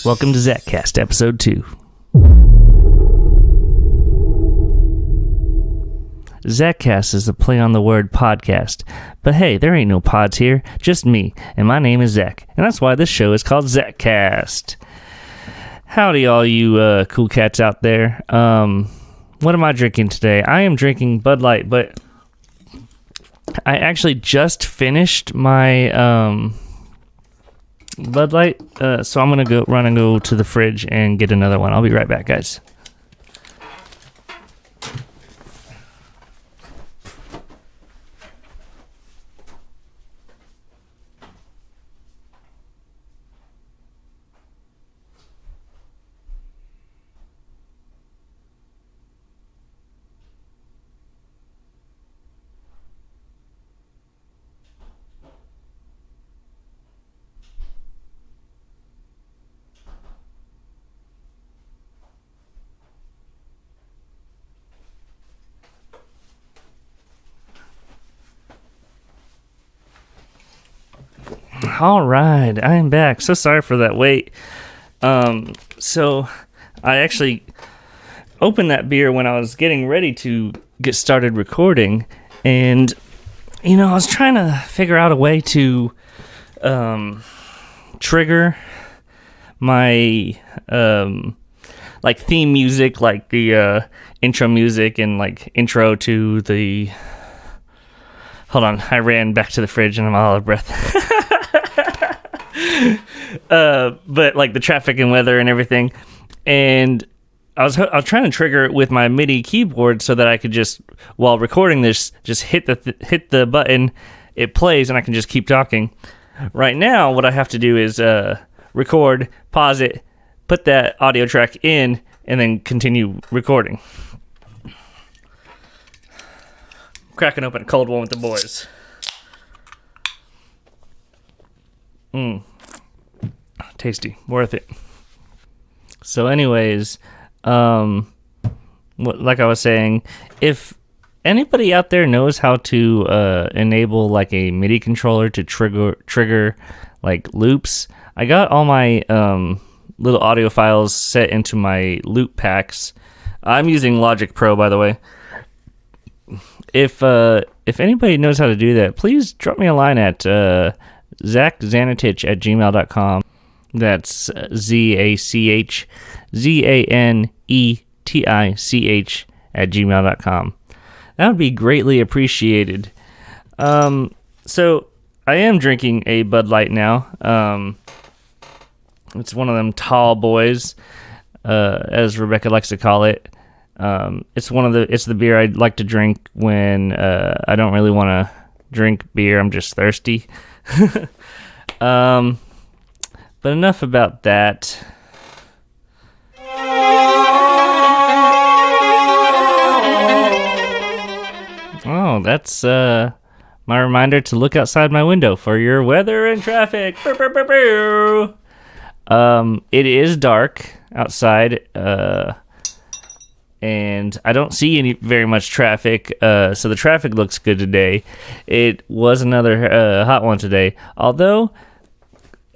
Welcome to ZachCast, episode 2. ZachCast is a play on the word podcast, but hey, there ain't no pods here, just me, and my name is Zach, and that's why this show is called ZachCast. Howdy all you cool cats out there. What am I drinking today? I am drinking Bud Light, but I actually just finished my Bud Light, so I'm gonna go to the fridge and get another one. I'll be right back, guys. All right, I am back. So sorry for that wait. So I actually opened that beer when I was getting ready to get started recording, and I was trying to figure out a way to trigger my like theme music, like the intro music and like intro to the. Hold on, I ran back to the fridge and I'm all out of breath. But like the traffic and weather and everything, and I was trying to trigger it with my MIDI keyboard so that I could just, while recording this, just hit the button, it plays, and I can just keep talking. Right now, what I have to do is record, pause it, put that audio track in, and then continue recording. Cracking open a cold one with the boys. Tasty, worth it. So anyways, like I was saying, if anybody out there knows how to enable like a MIDI controller to trigger like loops, I got all my little audio files set into my loop packs. I'm using Logic Pro, by the way. If anybody knows how to do that, please drop me a line at ZachZanetich@gmail.com. That's ZachZanetich@gmail.com. That would be greatly appreciated. So I am drinking a Bud Light now. It's one of them tall boys, as Rebecca likes to call it. It's the beer I like to drink when I don't really want to drink beer. I'm just thirsty. But enough about that. Oh, that's my reminder to look outside my window for your weather and traffic. It is dark outside, and I don't see very much traffic, so the traffic looks good today. It was another hot one today, although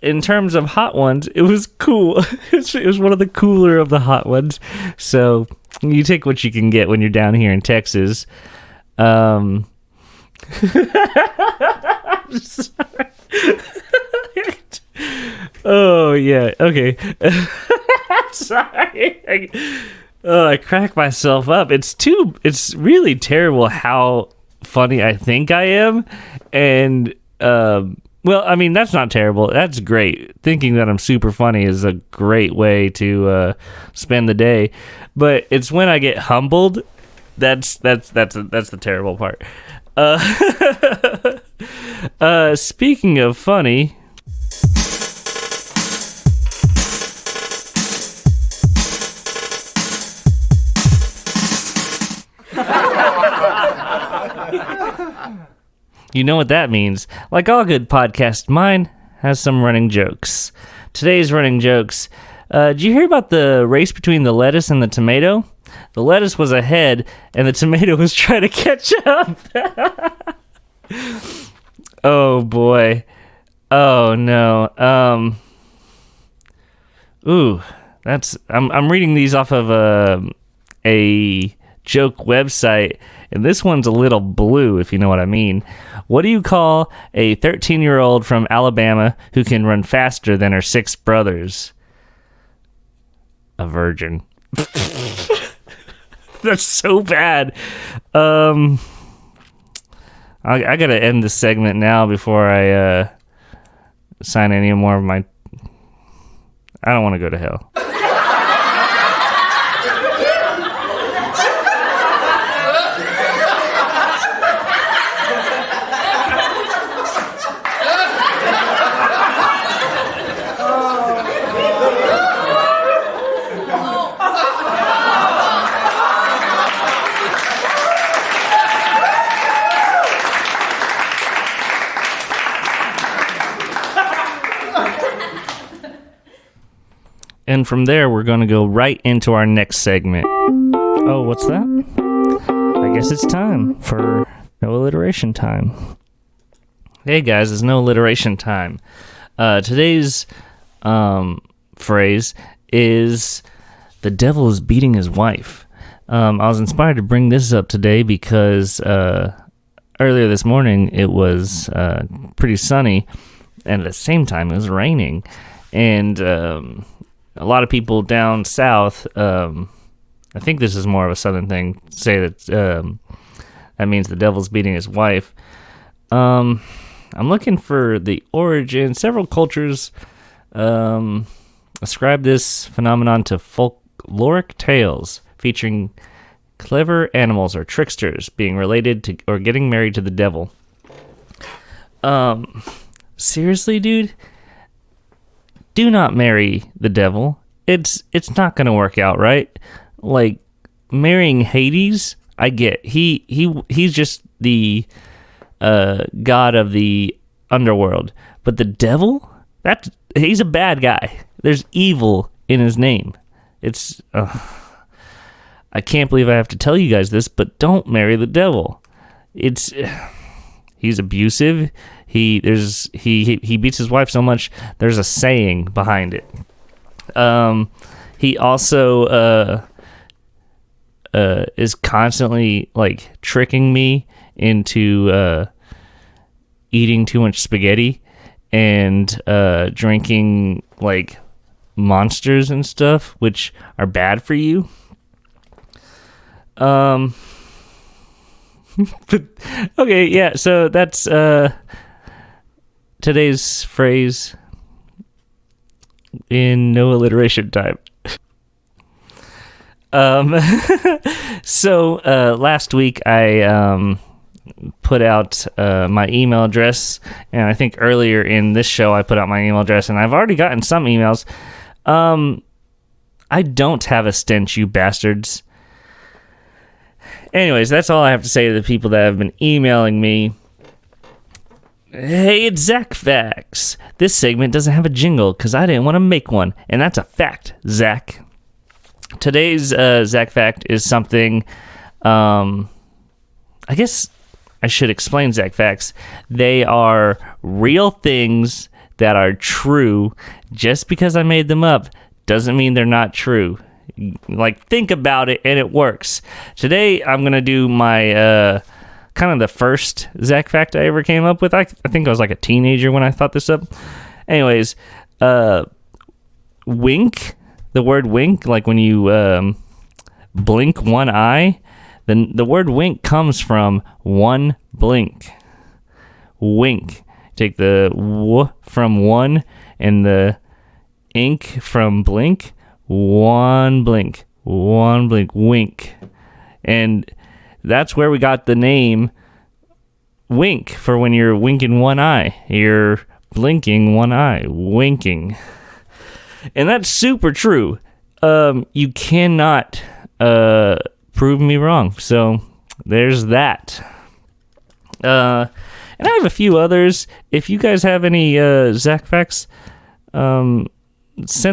in terms of hot ones, it was cool. It was one of the cooler of the hot ones, so you take what you can get when you're down here in Texas. I'm sorry. Oh, yeah, okay. Sorry. I crack myself up. It's really terrible how funny I think I am. And, well, I mean, that's not terrible. That's great. Thinking that I'm super funny is a great way to spend the day. But it's when I get humbled, that's the terrible part. Speaking of funny, you know what that means. Like all good podcasts, mine has some running jokes. Today's running jokes. Did you hear about the race between the lettuce and the tomato? The lettuce was ahead, and the tomato was trying to catch up. Oh, boy. Oh, no. Ooh, I'm reading these off of a joke website, and this one's a little blue, if you know what I mean. What do you call a 13-year-old from Alabama who can run faster than her 6 brothers? A virgin. That's so bad. I gotta end this segment now before I sign any more of my... I don't want to go to hell. And from there, we're going to go right into our next segment. Oh, what's that? I guess it's time for no alliteration time. Hey guys, it's no alliteration time. Today's phrase is the devil is beating his wife. I was inspired to bring this up today because earlier this morning it was pretty sunny, and at the same time it was raining. And a lot of people down south, I think this is more of a southern thing, say that that means the devil's beating his wife. I'm looking for the origin. Several cultures ascribe this phenomenon to folkloric tales featuring clever animals or tricksters being related to or getting married to the devil. Seriously, dude? Do not marry the devil. It's not gonna work out, right? Like marrying Hades, I get. He's just the god of the underworld, but the devil, he's a bad guy. There's evil in his name. It's I can't believe I have to tell you guys this, but don't marry the devil. He's abusive. He beats his wife so much. There's a saying behind it. He also is constantly like tricking me into eating too much spaghetti and drinking like monsters and stuff, which are bad for you. But, okay, yeah. So that's today's phrase in no alliteration time. So last week I put out my email address, and I think earlier in this show I put out my email address, and I've already gotten some emails. I don't have a stench, you bastards. Anyways, that's all I have to say to the people that have been emailing me. Hey, it's Zach Facts. This segment doesn't have a jingle because I didn't want to make one, and that's a fact, Zach. Today's Zach Fact is something, I guess I should explain Zach Facts. They are real things that are true. Just because I made them up doesn't mean they're not true. Like, think about it, and it works. Today, I'm going to do my, kind of the first Zach Fact I ever came up with. I think I was like a teenager when I thought this up. Anyways, wink, the word wink, like when you blink one eye, then the word wink comes from one blink. Wink. Take the w from one and the ink from blink. One blink, wink. And that's where we got the name wink, for when you're winking one eye. You're blinking one eye, winking. And that's super true. You cannot prove me wrong. So there's that. And I have a few others. If you guys have any Zach Facts, send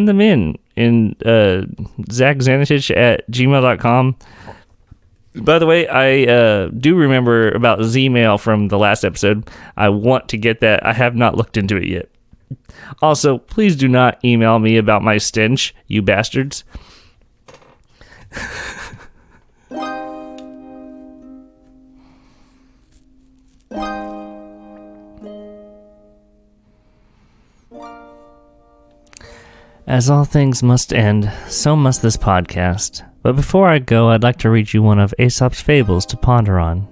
them in zachzanitich@gmail.com. By the way, I do remember about Zmail from the last episode. I want to get that. I have not looked into it yet. Also, please do not email me about my stench, you bastards. As all things must end, so must this podcast. But before I go, I'd like to read you one of Aesop's fables to ponder on.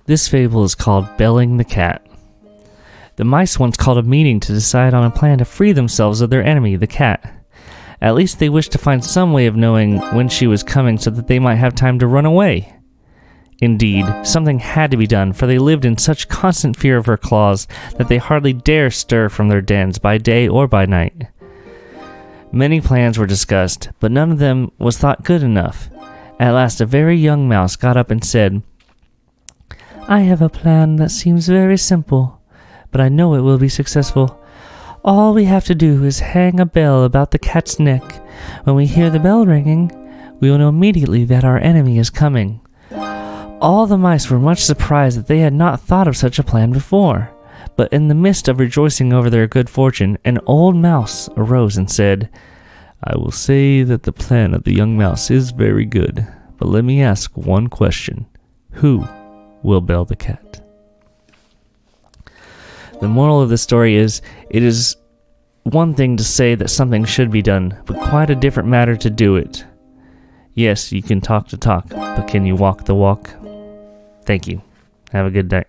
This fable is called Belling the Cat. The mice once called a meeting to decide on a plan to free themselves of their enemy, the cat. At least they wished to find some way of knowing when she was coming so that they might have time to run away. Indeed, something had to be done, for they lived in such constant fear of her claws that they hardly dare stir from their dens by day or by night. Many plans were discussed, but none of them was thought good enough. At last a very young mouse got up and said, "I have a plan that seems very simple, but I know it will be successful. All we have to do is hang a bell about the cat's neck. When we hear the bell ringing, we will know immediately that our enemy is coming." All the mice were much surprised that they had not thought of such a plan before. But in the midst of rejoicing over their good fortune, an old mouse arose and said, "I will say that the plan of the young mouse is very good, but let me ask one question. Who will bell the cat?" The moral of the story is, it is one thing to say that something should be done, but quite a different matter to do it. Yes, you can talk the talk, but can you walk the walk? Thank you. Have a good day.